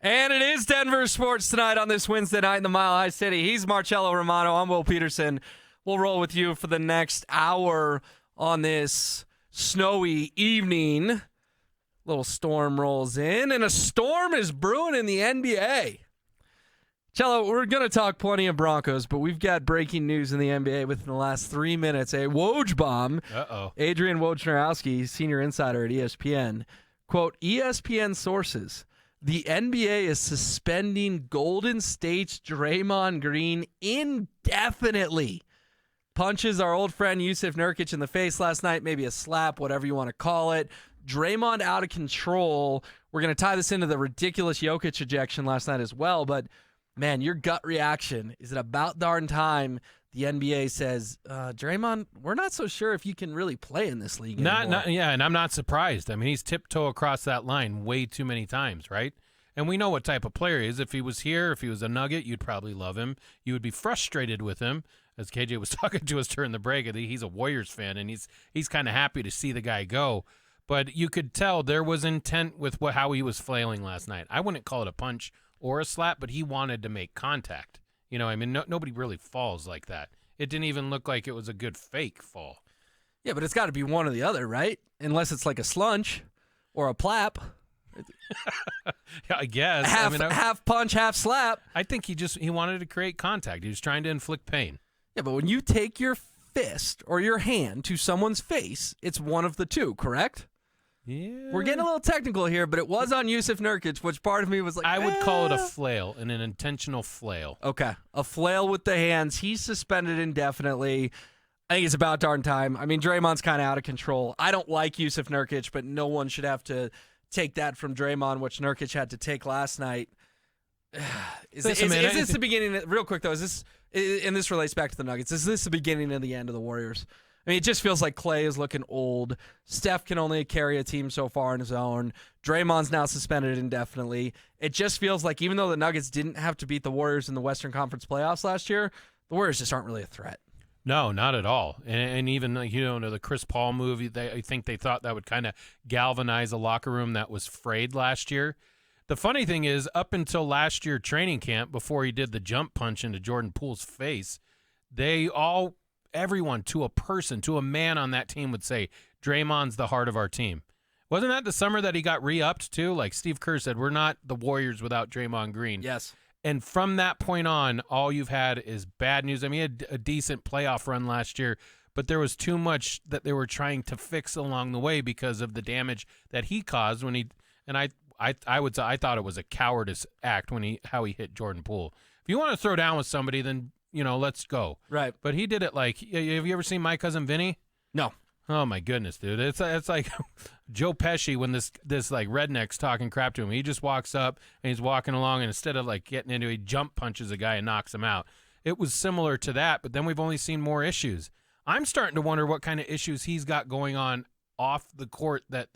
And it is Denver Sports Tonight on this Wednesday night in the Mile High City. He's Marcello Romano. I'm Will Peterson. We'll roll with you for the next hour on this snowy evening. Little storm rolls in, and a storm is brewing in the NBA. Cello, we're going to talk plenty of Broncos, but we've got breaking news in the NBA within the last 3 minutes. A Woj bomb. Adrian Wojnarowski, senior insider at ESPN. Quote, ESPN sources, the NBA is suspending Golden State's Draymond Green indefinitely. Punches our old friend Jusuf Nurkic in the face last night, maybe a slap, whatever you want to call it. Draymond out of control. We're going to tie this into the ridiculous Jokic ejection last night as well, but man, your gut reaction, is it about darn time the NBA says, Draymond, we're not so sure if you can really play in this league anymore. And I'm not surprised. I mean, he's tiptoe across that line way too many times, right? And we know what type of player he is. If he was here, if he was a Nugget, you'd probably love him. You would be frustrated with him. As KJ was talking to us during the break, he's a Warriors fan, and he's kind of happy to see the guy go. But you could tell there was intent with how he was flailing last night. I wouldn't call it a punch or a slap, but he wanted to make contact. You know, I mean, nobody really falls like that. It didn't even look like it was a good fake fall. Yeah, but it's got to be one or the other, right? Unless it's like a slunch or a plap. Yeah, I guess. Half punch, half slap. I think he wanted to create contact. He was trying to inflict pain. Yeah, but when you take your fist or your hand to someone's face, it's one of the two, correct? Yeah. We're getting a little technical here, but it was on Jusuf Nurkic, which part of me was like, I would call it a flail, an intentional flail. Okay, a flail with the hands. He's suspended indefinitely. I think it's about darn time. I mean, Draymond's kind of out of control. I don't like Jusuf Nurkic, but no one should have to take that from Draymond, which Nurkic had to take last night. Is this the beginning? Real quick, though, and this relates back to the Nuggets, is this the beginning of the end of the Warriors? I mean, it just feels like Klay is looking old. Steph can only carry a team so far on his own. Draymond's now suspended indefinitely. It just feels like even though the Nuggets didn't have to beat the Warriors in the Western Conference playoffs last year, the Warriors just aren't really a threat. No, not at all. And even the Chris Paul move, I think they thought that would kind of galvanize a locker room that was frayed last year. The funny thing is, up until last year training camp, before he did the jump punch into Jordan Poole's face, everyone, to a person, to a man on that team would say, Draymond's the heart of our team. Wasn't that the summer that he got re-upped too? Like Steve Kerr said, we're not the Warriors without Draymond Green. Yes. And from that point on, all you've had is bad news. I mean, he had a decent playoff run last year, but there was too much that they were trying to fix along the way because of the damage that he caused when I thought it was a cowardice act how he hit Jordan Poole. If you want to throw down with somebody, then let's go. Right. But he did it like, have you ever seen My Cousin Vinny? No. Oh my goodness, dude. It's like Joe Pesci when this like redneck's talking crap to him. He just walks up and he's walking along, and instead of like getting into it, he jump punches a guy and knocks him out. It was similar to that, but then we've only seen more issues. I'm starting to wonder what kind of issues he's got going on off the court that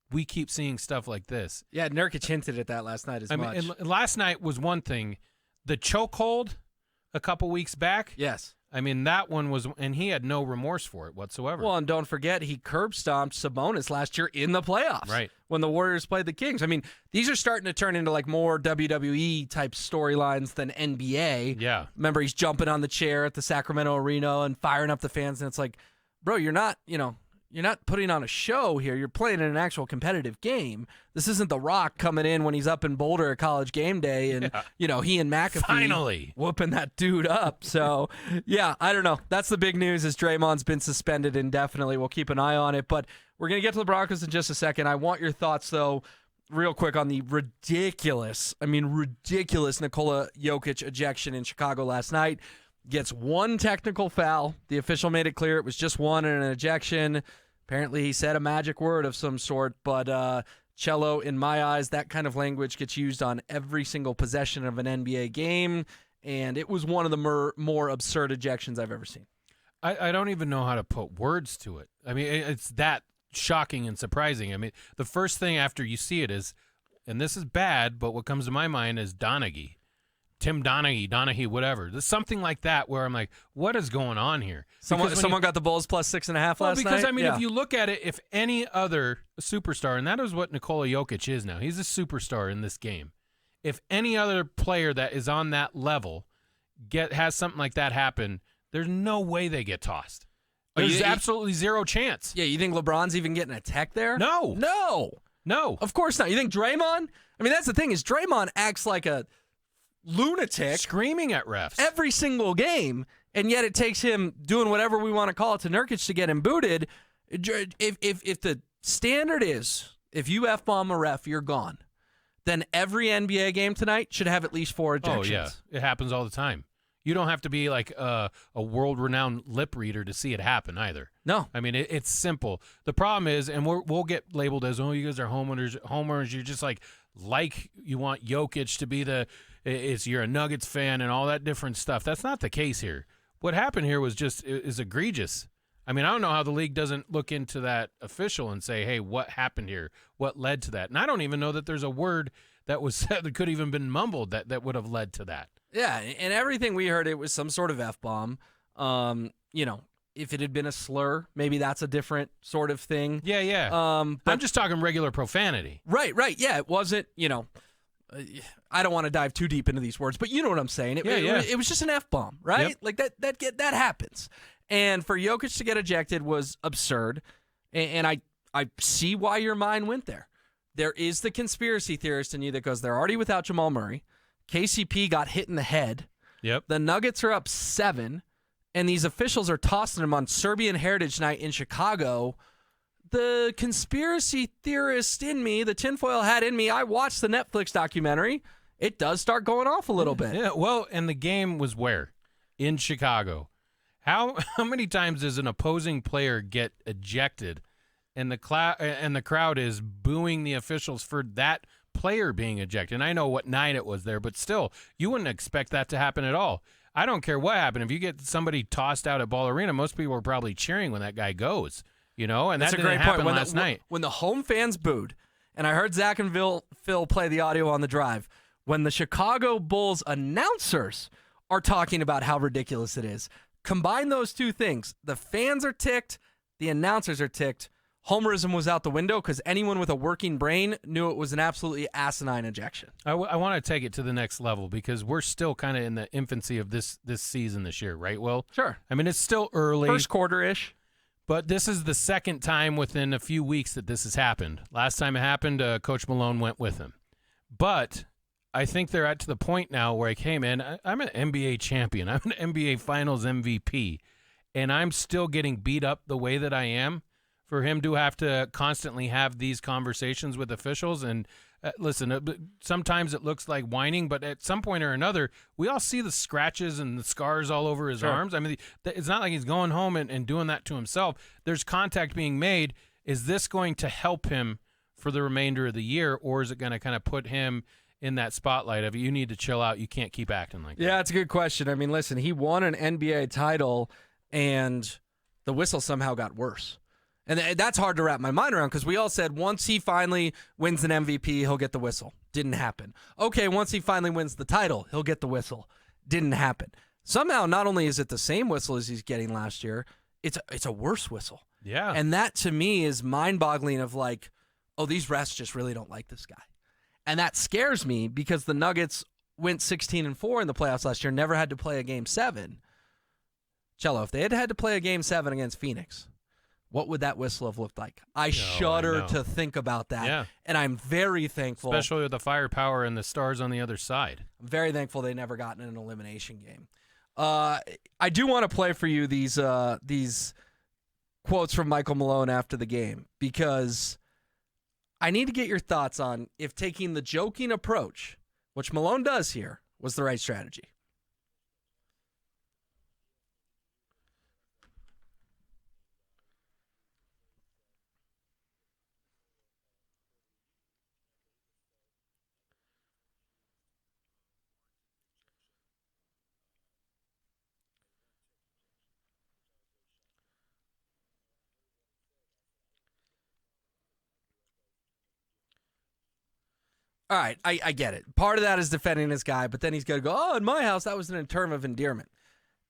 we keep seeing stuff like this. Yeah, Nurkic hinted at that last night as much. And last night was one thing. The chokehold a couple weeks back. Yes. I mean, that one was, and he had no remorse for it whatsoever. Well, and don't forget, he curb stomped Sabonis last year in the playoffs. Right. When the Warriors played the Kings. I mean, these are starting to turn into like more WWE type storylines than NBA. Yeah. Remember, he's jumping on the chair at the Sacramento Arena and firing up the fans, and it's like, bro, you're not putting on a show here. You're playing in an actual competitive game. This isn't The Rock coming in when he's up in Boulder at College Game Day and, he and McAfee finally whooping that dude up. So, yeah, I don't know. That's the big news is Draymond's been suspended indefinitely. We'll keep an eye on it. But we're going to get to the Broncos in just a second. I want your thoughts, though, real quick on the ridiculous Nikola Jokic ejection in Chicago last night. Gets one technical foul. The official made it clear it was just one and an ejection. Apparently, he said a magic word of some sort, but Cello, in my eyes, that kind of language gets used on every single possession of an NBA game, and it was one of the more absurd ejections I've ever seen. I don't even know how to put words to it. I mean, it's that shocking and surprising. I mean, the first thing after you see it is, and this is bad, but what comes to my mind is Donaghy. Tim Donaghy, whatever. There's something like that where I'm like, what is going on here? Someone got the Bulls plus 6.5 last night? Because, I mean, if you look at it, if any other superstar, and that is what Nikola Jokic is now, he's a superstar in this game. if any other player that is on that level has something like that happen, there's no way they get tossed. There's absolutely zero chance. Yeah, you think LeBron's even getting a tech there? No. No. Of course not. You think Draymond? I mean, that's the thing is Draymond acts like a lunatic. Screaming at refs. Every single game, and yet it takes him doing whatever we want to call it to Nurkic to get him booted. If the standard is, if you F-bomb a ref, you're gone, then every NBA game tonight should have at least 4 ejections. Oh, yeah. It happens all the time. You don't have to be like a world-renowned lip reader to see it happen either. No. I mean, it's simple. The problem is, and we'll get labeled as, you guys are homers. You're just like you want Jokic to be you're a Nuggets fan and all that different stuff. That's not the case here. What happened here is egregious. I mean, I don't know how the league doesn't look into that official and say, hey, what happened here? What led to that? And I don't even know that there's a word that was said that could even been mumbled that would have led to that. Yeah, and everything we heard, it was some sort of F-bomb. If it had been a slur, maybe that's a different sort of thing. Yeah. But I'm just talking regular profanity. Right. Yeah, it wasn't, I don't want to dive too deep into these words, but you know what I'm saying. It was just an F-bomb, right? Yep. Like that happens. And for Jokic to get ejected was absurd. And I see why your mind went there. There is the conspiracy theorist in you that goes, they're already without Jamal Murray. KCP got hit in the head. Yep. The Nuggets are up 7, and these officials are tossing him on Serbian Heritage Night in Chicago. The conspiracy theorist in me, the tinfoil hat in me, I watched the Netflix documentary. It does start going off a little bit. Yeah, well, and the game was where? In Chicago. How many times does an opposing player get ejected, and the crowd is booing the officials for that player being ejected? And I know what night it was there, but still, you wouldn't expect that to happen at all. I don't care what happened. If you get somebody tossed out at Ball Arena, most people are probably cheering when that guy goes, and that's that a didn't great happen point. last night. When the home fans booed, and I heard Zach and Phil play the audio on the drive, when the Chicago Bulls announcers are talking about how ridiculous it is, combine those two things. The fans are ticked, the announcers are ticked. Homerism was out the window because anyone with a working brain knew it was an absolutely asinine ejection. I want to take it to the next level because we're still kind of in the infancy of this season this year, right, Will? Sure. I mean, it's still early. First quarter-ish. But this is the second time within a few weeks that this has happened. Last time it happened, Coach Malone went with him. But I think they're at to the point now where, hey, man, I'm an NBA champion. I'm an NBA Finals MVP, and I'm still getting beat up the way that I am. For him to have to constantly have these conversations with officials. And listen, sometimes it looks like whining, but at some point or another, we all see the scratches and the scars all over his arms. I mean, it's not like he's going home and doing that to himself. There's contact being made. Is this going to help him for the remainder of the year, or is it going to kind of put him in that spotlight of you need to chill out, you can't keep acting like that? Yeah, it's a good question. I mean, listen, he won an NBA title, and the whistle somehow got worse. And that's hard to wrap my mind around because we all said once he finally wins an MVP, he'll get the whistle. Didn't happen. Okay, once he finally wins the title, he'll get the whistle. Didn't happen. Somehow, not only is it the same whistle as he's getting last year, it's a worse whistle. Yeah. And that, to me, is mind-boggling of like, oh, these refs just really don't like this guy. And that scares me because the Nuggets went 16-4 in the playoffs last year, never had to play a Game 7. Cello, if they had to play a Game 7 against Phoenix, what would that whistle have looked like? I shudder to think about that. Yeah. And I'm very thankful. Especially with the firepower and the stars on the other side. I'm very thankful they never got in an elimination game. I do want to play for you these quotes from Michael Malone after the game because I need to get your thoughts on if taking the joking approach, which Malone does here, was the right strategy. All right, I get it. Part of that is defending this guy, but then he's going to go, oh, in my house, that was a term of endearment.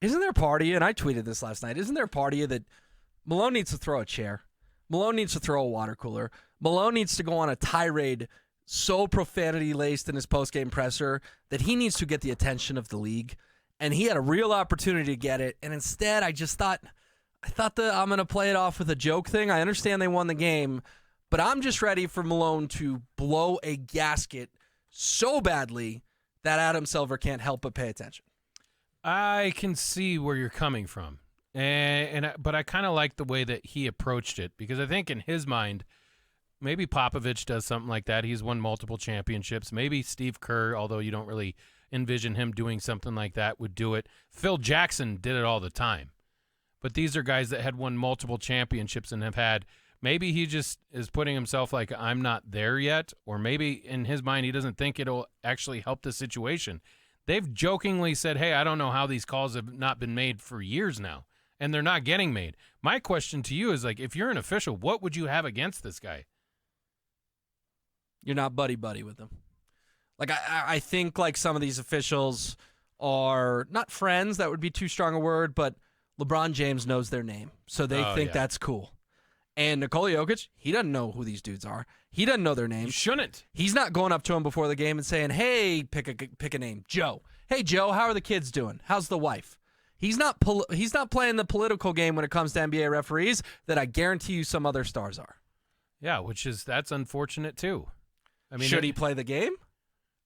Isn't there part of you, and I tweeted this last night, isn't there part of you that Malone needs to throw a chair? Malone needs to throw a water cooler. Malone needs to go on a tirade so profanity-laced in his post-game presser that he needs to get the attention of the league. And he had a real opportunity to get it. And instead, I thought that I'm going to play it off with a joke thing. I understand they won the game, but I'm just ready for Malone to blow a gasket so badly that Adam Silver can't help but pay attention. I can see where you're coming from. But I kind of like the way that he approached it, because I think in his mind, maybe Popovich does something like that. He's won multiple championships. Maybe Steve Kerr, although you don't really envision him doing something like that, would do it. Phil Jackson did it all the time. But these are guys that had won multiple championships and have had, maybe he just is putting himself like, I'm not there yet, or maybe in his mind he doesn't think it'll actually help the situation. They've jokingly said, hey, I don't know how these calls have not been made for years now, and they're not getting made. My question to you is, like, if you're an official, what would you have against this guy? You're not buddy-buddy with them. Like, I think, like, some of these officials are not friends, that would be too strong a word, but LeBron James knows their name, so they think that's cool. And Nikola Jokic, he doesn't know who these dudes are. He doesn't know their names. You shouldn't. He's not going up to him before the game and saying, hey, pick a name, Joe. Hey, Joe, how are the kids doing? How's the wife? He's not playing the political game when it comes to NBA referees that I guarantee you some other stars are. Yeah, that's unfortunate too. I mean, should he play the game?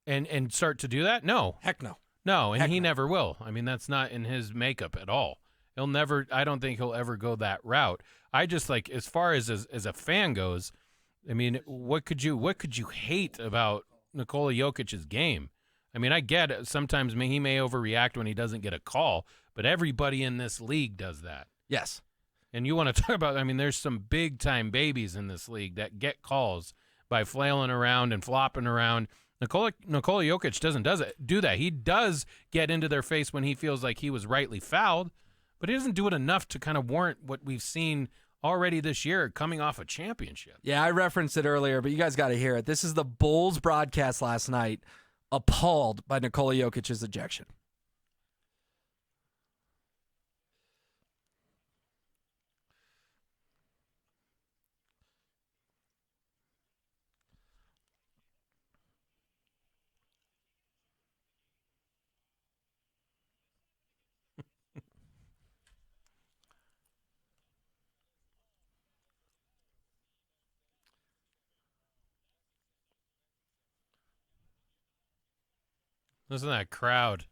And start to do that? No. Heck no. No, and Heck he no. never will. I mean, that's not in his makeup at all. I don't think he'll ever go that route. I just, like, as far as a fan goes, I mean, what could you hate about Nikola Jokic's game? I mean, I get it. Sometimes he may overreact when he doesn't get a call, but everybody in this league does that. Yes. And you want to talk about, I mean, there's some big-time babies in this league that get calls by flailing around and flopping around. Nikola Jokic doesn't do that. He does get into their face when he feels like he was rightly fouled, but he doesn't do it enough to kind of warrant what we've seen already this year coming off a championship. Yeah, I referenced it earlier, but you guys got to hear it. This is the Bulls broadcast last night, appalled by Nikola Jokic's ejection. Listen to that crowd.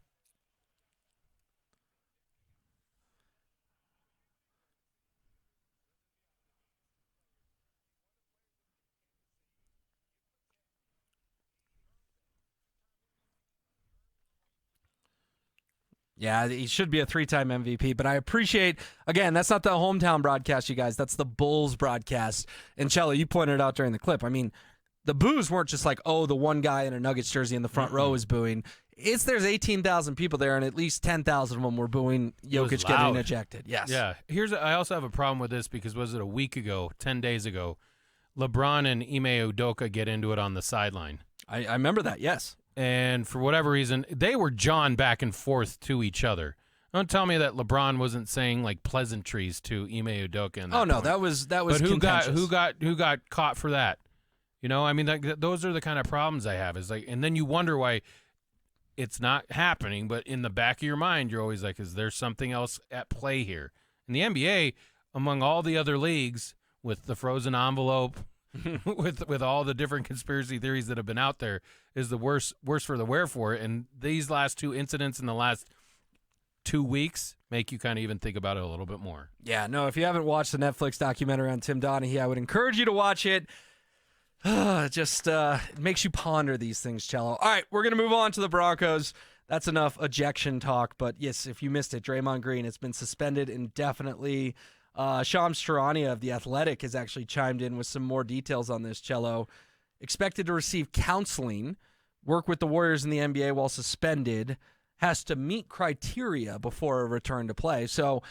Yeah, he should be a 3-time MVP, but I appreciate, again, that's not the hometown broadcast, you guys. That's the Bulls broadcast. And, Cello, you pointed it out during the clip. I mean, the boos weren't just like, oh, the one guy in a Nuggets jersey in the front row is booing. There's 18,000 people there, and at least 10,000 of them were booing Jokic getting ejected. Yes. Yeah. I also have a problem with this because, was it a week ago, 10 days ago, LeBron and Ime Udoka get into it on the sideline. I remember that, yes. And for whatever reason, they were jawing back and forth to each other. Don't tell me that LeBron wasn't saying, like, pleasantries to Ime Udoka. In that no, point. that was but who got caught for that? You know, I mean, those are the kind of problems I have. Is like, and then you wonder why it's not happening. But in the back of your mind, you're always like, is there something else at play here? In the NBA, among all the other leagues, with the frozen envelope, with all the different conspiracy theories that have been out there, is the worse for the wear for it. And these last two incidents in the last 2 weeks make you kind of even think about it a little bit more. Yeah, no, if you haven't watched the Netflix documentary on Tim Donaghy, I would encourage you to watch it. Just it makes you ponder these things, Cello. All right, we're going to move on to the Broncos. That's enough ejection talk. But, yes, if you missed it, Draymond Green has been suspended indefinitely. Shams Charania of The Athletic has actually chimed in with some more details on this, Cello. Expected to receive counseling, work with the Warriors in the NBA while suspended, has to meet criteria before a return to play. So,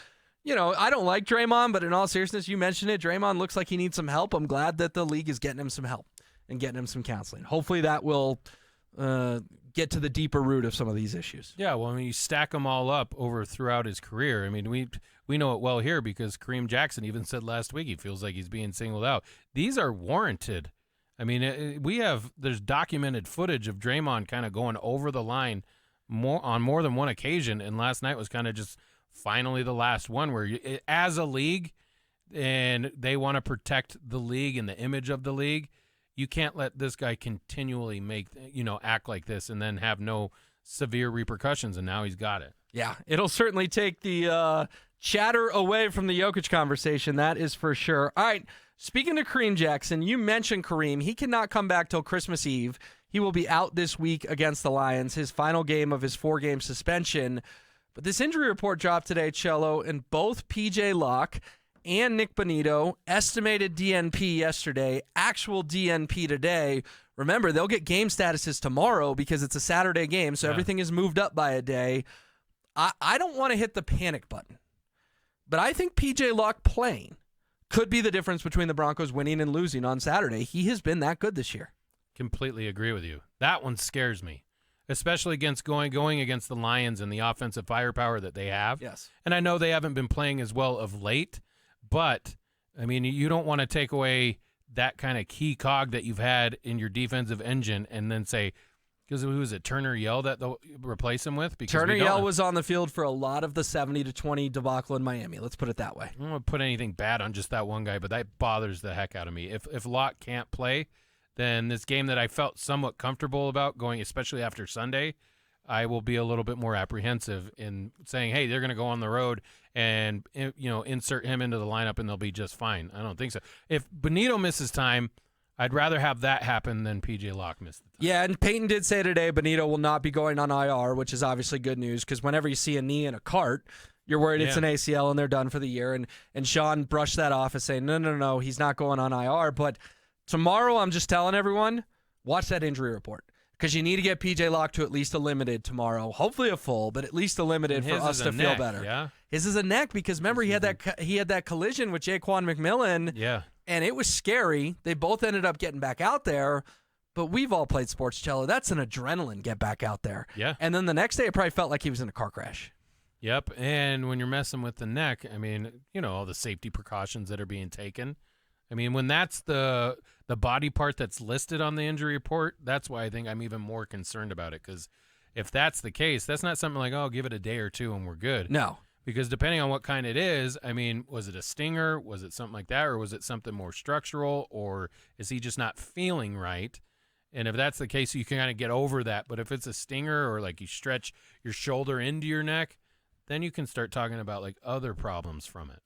you know, I don't like Draymond, but in all seriousness, you mentioned it, Draymond looks like he needs some help. I'm glad that the league is getting him some help and getting him some counseling. Hopefully that will get to the deeper root of some of these issues. Yeah, well, I mean, you stack them all up throughout his career. I mean, we know it well here because Kareem Jackson even said last week he feels like he's being singled out. These are warranted. I mean, there's documented footage of Draymond kind of going over the line on more than one occasion, and last night was kind of just finally the last one where as a league, and they want to protect the league and the image of the league, you can't let this guy continually act like this and then have no severe repercussions, and now he's got it. Yeah, it'll certainly take the chatter away from the Jokic conversation, that is for sure. All right, speaking of Kareem Jackson, you mentioned Kareem. He cannot come back till Christmas Eve. He will be out this week against the Lions, his final game of his 4-game suspension. But this injury report dropped today, Cello, and both PJ Locke and Nick Bonito estimated DNP yesterday, actual DNP today. Remember, they'll get game statuses tomorrow because it's a Saturday game, so everything is moved up by a day. I don't want to hit the panic button, but I think PJ Locke playing could be the difference between the Broncos winning and losing on Saturday. He has been that good this year. Completely agree with you. That one scares me, especially against going against the Lions and the offensive firepower that they have. Yes. And I know they haven't been playing as well of late, but, I mean, you don't want to take away that kind of key cog that you've had in your defensive engine and then say, because who was it, Turner Yell that they'll replace him with? Because Turner Yell was on the field for a lot of the 70-20 debacle in Miami. Let's put it that way. I don't want to put anything bad on just that one guy, but that bothers the heck out of me. If Locke can't play, then this game that I felt somewhat comfortable about going, especially after Sunday, I will be a little bit more apprehensive in saying, hey, they're going to go on the road and insert him into the lineup and they'll be just fine. I don't think so. If Bonito misses time, I'd rather have that happen than PJ Locke miss the time. Yeah, and Payton did say today Bonito will not be going on IR, which is obviously good news because whenever you see a knee in a cart, you're worried it's an ACL and they're done for the year. And Sean brushed that off and saying, no, he's not going on IR. But tomorrow, I'm just telling everyone, watch that injury report because you need to get PJ Locke to at least a limited tomorrow. Hopefully a full, but at least a limited for us to feel better. Yeah? His is a neck because remember he had that collision with Jaquan McMillan. Yeah. And it was scary. They both ended up getting back out there, but we've all played sports, Cello. That's an adrenaline get back out there. Yeah. And then the next day, it probably felt like he was in a car crash. Yep. And when you're messing with the neck, I mean, all the safety precautions that are being taken. I mean, when that's the body part that's listed on the injury report, that's why I think I'm even more concerned about it. Because if that's the case, that's not something like, oh, give it a day or two and we're good. No. Because depending on what kind it is, I mean, was it a stinger? Was it something like that? Or was it something more structural? Or is he just not feeling right? And if that's the case, you can kind of get over that. But if it's a stinger or like you stretch your shoulder into your neck, then you can start talking about like other problems from it.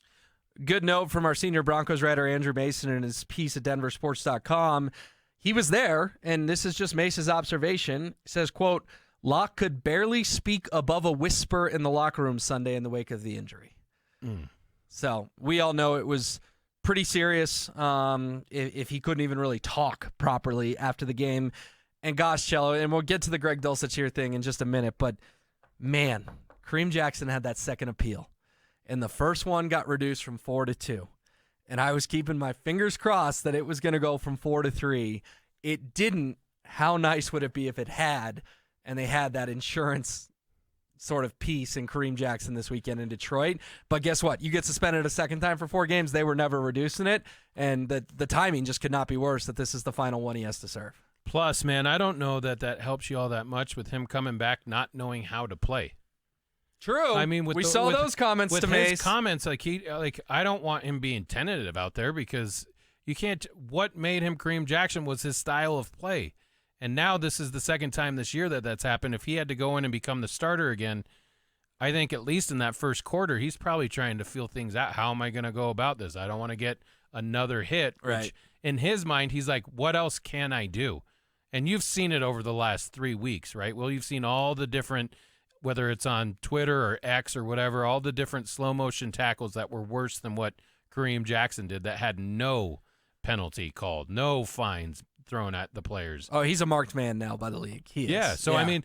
Good note from our senior Broncos writer, Andrew Mason, in his piece at denversports.com. He was there, and this is just Mace's observation. He says, quote, Locke could barely speak above a whisper in the locker room Sunday in the wake of the injury. So we all know it was pretty serious if he couldn't even really talk properly after the game. And gosh, Cello, and we'll get to the Greg Dulcich here thing in just a minute, but man, Kareem Jackson had that second appeal. And the first one got reduced from 4 to 2. And I was keeping my fingers crossed that it was going to go from 4 to 3. It didn't. How nice would it be if it had? And they had that insurance sort of piece in Kareem Jackson this weekend in Detroit. But guess what? You get suspended a second time for 4 games. They were never reducing it. And the timing just could not be worse that this is the final one he has to serve. Plus, man, I don't know that helps you all that much with him coming back not knowing how to play. True. I mean, we saw those comments with to his Mace. comments, I don't want him being tentative out there because you can't. What made him Kareem Jackson was his style of play, and now this is the second time this year that's happened. If he had to go in and become the starter again, I think at least in that first quarter, he's probably trying to feel things out. How am I going to go about this? I don't want to get another hit. Right. Which in his mind, he's like, what else can I do? And you've seen it over the last 3 weeks, right? Well, you've seen all the different, whether it's on Twitter or X or whatever, all the different slow motion tackles that were worse than what Kareem Jackson did that had no penalty called, no fines thrown at the players. Oh, he's a marked man now by the league. He is. Yeah, so I mean,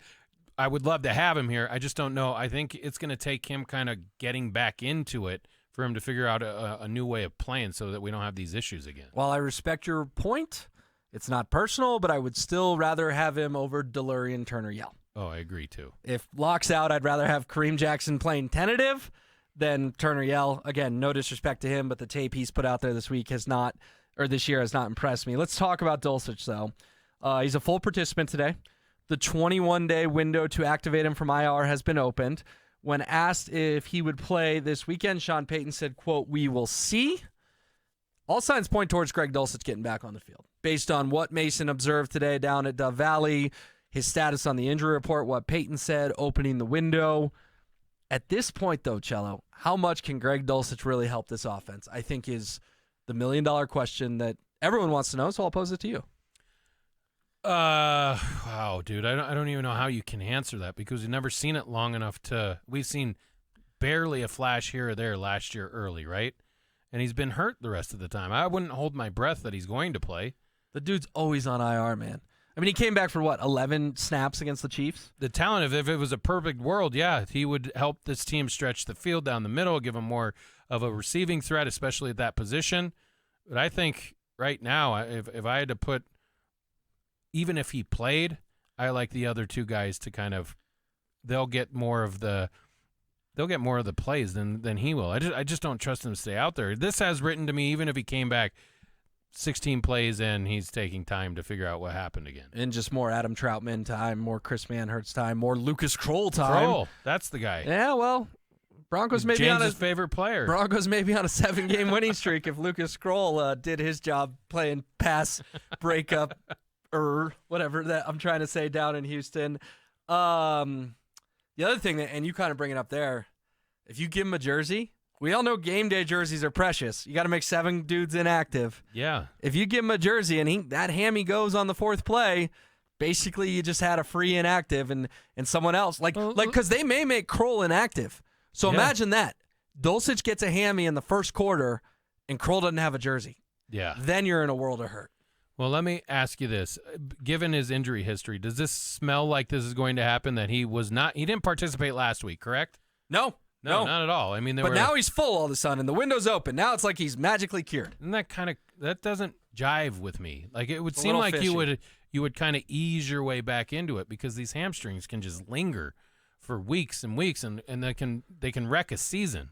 I would love to have him here. I just don't know. I think it's going to take him kind of getting back into it for him to figure out a new way of playing so that we don't have these issues again. While I respect your point, it's not personal, but I would still rather have him over DeLurian Turner Yell. Oh, I agree, too. If Locke's out, I'd rather have Kareem Jackson playing tentative than Turner Yell. Again, no disrespect to him, but the tape he's put out there this week has not this year has not impressed me. Let's talk about Dulcich, though. He's a full participant today. The 21-day window to activate him from IR has been opened. When asked if he would play this weekend, Sean Payton said, quote, "We will see." All signs point towards Greg Dulcich getting back on the field. Based on what Mason observed today down at Dove Valley, his status on the injury report, what Payton said, opening the window. At this point, though, Cello, how much can Greg Dulcich really help this offense? I think is the million-dollar question that everyone wants to know, so I'll pose it to you. Wow, dude, I don't even know how you can answer that because we've never seen it long enough to. We've seen barely a flash here or there last year early, right? And he's been hurt the rest of the time. I wouldn't hold my breath that he's going to play. The dude's always on IR, man. I mean, he came back for, 11 snaps against the Chiefs? The talent, if it was a perfect world, yeah, he would help this team stretch the field down the middle, give him more of a receiving threat, especially at that position. But I think right now, if I had to put, even if he played, I like the other two guys to kind of, they'll get more of the plays than he will. I just don't trust him to stay out there. This has written to me, even if he came back 16 plays in, he's taking time to figure out what happened again. And just more Adam Troutman time, more Chris Manhertz time, more Lucas Kroll time. Kroll, that's the guy. Yeah, well, Broncos may be on his favorite player. Broncos may be on a 7-game winning streak if Lucas Kroll did his job playing pass breakup or whatever that I'm trying to say down in Houston. The other thing, and you kind of bring it up there, if you give him a jersey, we all know game day jerseys are precious. You got to make 7 dudes inactive. Yeah. If you give him a jersey and that hammy goes on the 4th play, basically you just had a free inactive and someone else. Because they may make Kroll inactive. So imagine that. Dulcich gets a hammy in the first quarter and Kroll doesn't have a jersey. Yeah. Then you're in a world of hurt. Well, let me ask you this. Given his injury history, does this smell like this is going to happen, that he didn't participate last week, correct? No, not at all. I mean, now he's full all of a sudden, and the window's open. Now it's like he's magically cured. And that doesn't jive with me. Like it would It's a seem little like fishy. you would kind of ease your way back into it because these hamstrings can just linger for weeks and weeks, and they can wreck a season.